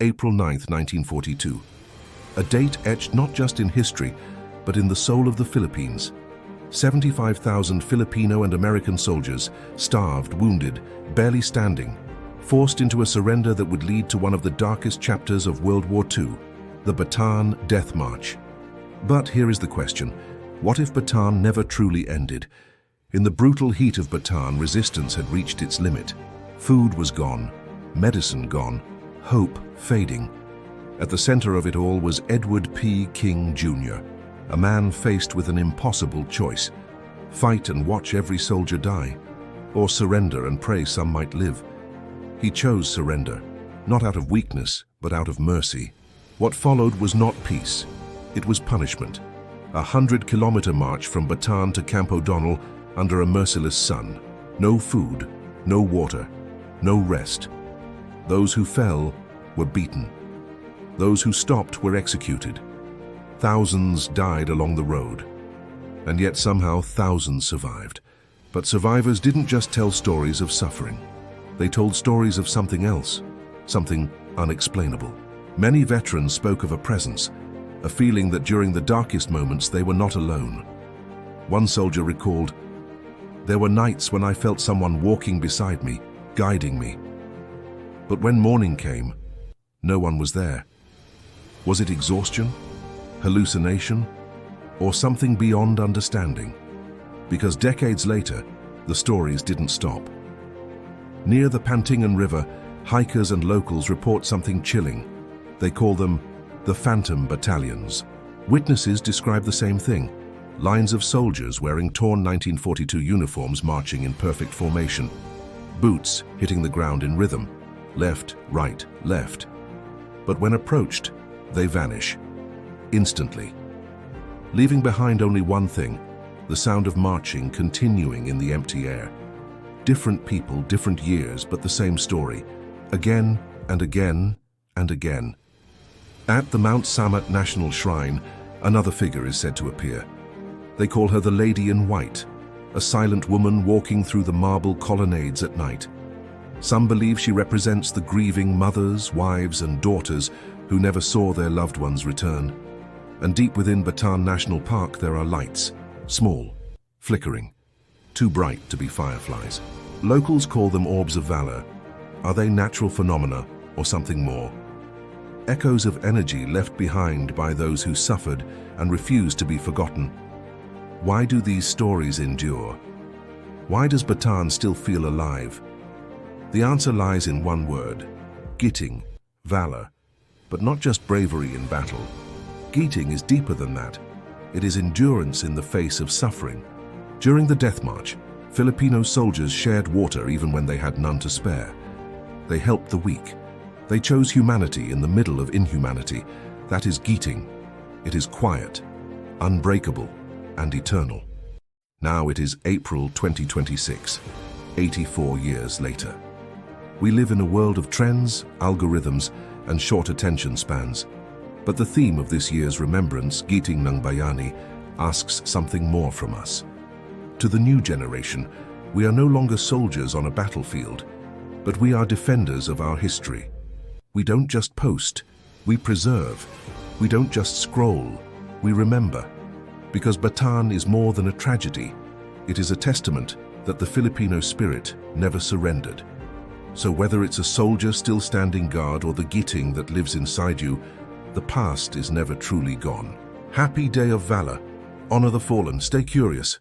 April 9, 1942. A date etched not just in history, but in the soul of the Philippines. 75,000 Filipino and American soldiers, starved, wounded, barely standing, forced into a surrender that would lead to one of the darkest chapters of World War II, the Bataan Death March. But here is the question: what if Bataan never truly ended? In the brutal heat of Bataan, resistance had reached its limit. Food was gone, medicine gone, hope fading. At the center of it all was Edward P. King Jr., a man faced with an impossible choice: fight and watch every soldier die, or surrender and pray some might live. He chose surrender, not out of weakness, but out of mercy. What followed was not peace, it was punishment. A 100-kilometer march from Bataan to Camp O'Donnell under a merciless sun. No food, no water, no rest. Those who fell were beaten. Those who stopped were executed. Thousands died along the road. And yet somehow thousands survived. But survivors didn't just tell stories of suffering. They told stories of something else, something unexplainable. Many veterans spoke of a presence, a feeling that during the darkest moments they were not alone. One soldier recalled, "There were nights when I felt someone walking beside me, guiding me. But when morning came, no one was there." Was it exhaustion, hallucination, or something beyond understanding? Because decades later, the stories didn't stop. Near the Pantingan River, hikers and locals report something chilling. They call them the Phantom Battalions. Witnesses describe the same thing: lines of soldiers wearing torn 1942 uniforms marching in perfect formation. Boots hitting the ground in rhythm, left, right, left. But when approached, they vanish, instantly, leaving behind only one thing: the sound of marching continuing in the empty air. Different people, different years, but the same story, again and again and again. At the Mount Samat National Shrine, another figure is said to appear. They call her the Lady in White, a silent woman walking through the marble colonnades at night. Some believe she represents the grieving mothers, wives, and daughters who never saw their loved ones return. And deep within Bataan National Park there are lights, small, flickering, too bright to be fireflies. Locals call them orbs of valor. Are they natural phenomena or something more? Echoes of energy left behind by those who suffered and refused to be forgotten. Why do these stories endure? Why does Bataan still feel alive? The answer lies in one word: Giting, valor. But not just bravery in battle. Giting is deeper than that. It is endurance in the face of suffering. During the death march, Filipino soldiers shared water even when they had none to spare. They helped the weak. They chose humanity in the middle of inhumanity. That is Giting. It is quiet, unbreakable, and eternal. Now it is April 2026, 84 years later. We live in a world of trends, algorithms, and short attention spans. But the theme of this year's remembrance, Giting ng Bayani, asks something more from us. To the new generation, we are no longer soldiers on a battlefield, but we are defenders of our history. We don't just post, we preserve. We don't just scroll, we remember. Because Bataan is more than a tragedy. It is a testament that the Filipino spirit never surrendered. So whether it's a soldier still standing guard or the Giting that lives inside you, the past is never truly gone. Happy Day of Valor. Honor the fallen. Stay curious.